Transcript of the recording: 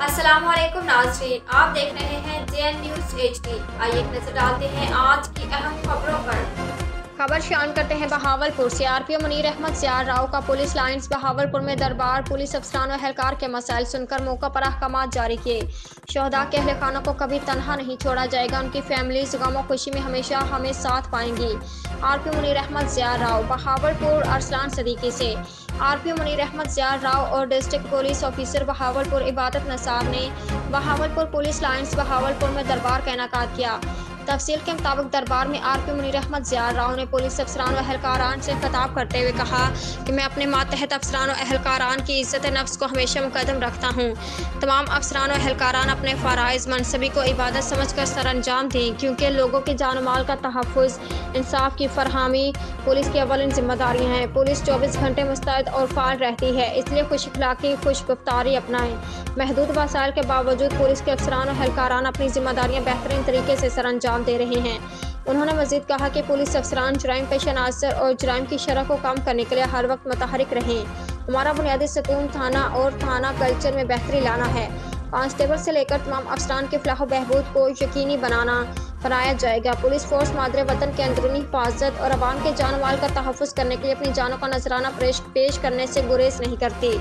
السلام علیکم ناظرین، آپ دیکھ رہے ہیں JN نیوز HD۔ آئیے ایک نظر ڈالتے ہیں آج کی اہم خبروں پر۔ خبر شامل کرتے ہیں بہاولپور سے۔ RPO منیر احمد ضیاء راؤ کا پولیس لائنز بہاولپور میں دربار، پولیس افسران و اہلکار کے مسائل سن کر موقع پر احکامات جاری کیے۔ شہداء کے اہل خانہ کو کبھی تنہا نہیں چھوڑا جائے گا، ان کی فیملیز غم و خوشی میں ہمیشہ ہمیں ساتھ پائیں گی۔ RPO منیر احمد ضیاء راؤ بہاولپور۔ ارسلان صدیقی سے۔ RPO منیر احمد ضیاء راؤ اور ڈسٹرکٹ پولیس آفیسر بہاولپور عبادت نصاب نے بہاولپور پولیس لائنز بہاولپور میں دربار کا انعقاد کیا۔ تفصیل کے مطابق دربار میں RPO منیر احمد ضیاء راؤ نے پولیس افسران و اہلکاران سے خطاب کرتے ہوئے کہا کہ میں اپنے ماتحت افسران و اہلکاران کی عزت نفس کو ہمیشہ مقدم رکھتا ہوں۔ تمام افسران و اہلکاران اپنے فرائض منصبی کو عبادت سمجھ کر سر انجام دیں، کیونکہ لوگوں کے جان و مال کا تحفظ، انصاف کی فراہمی پولیس کی اولین ذمہ داریاں ہیں۔ پولیس 24 گھنٹے مستعد اور فعال رہتی ہے، اس لیے خوش اخلاقی، خوش گفتاری اپنائیں۔ محدود وسائل کے باوجود پولیس کے افسران و اہلکاران اپنی ذمہ داریاں بہترین طریقے سے سر انجام دے رہے ہیں۔ انہوں نے مزید کہا کہ پولیس افسران جرائم پیش عناصر اور جرائم کی شرح کو کم کرنے کے لیے ہر وقت متحرک رہیں۔ ہمارا بنیادی ستون تھانہ اور تھانہ کلچر میں بہتری لانا ہے۔ کانسٹیبل سے لے کر تمام افسران کی فلاح و بہبود کو یقینی بنایا جائے گا۔ پولیس فورس مادر وطن کی اندرونی حفاظت اور عوام کے جان و مال کا تحفظ کرنے کے لیے اپنی جانوں کا نذرانہ پیش کرنے سے گریز نہیں کرتی۔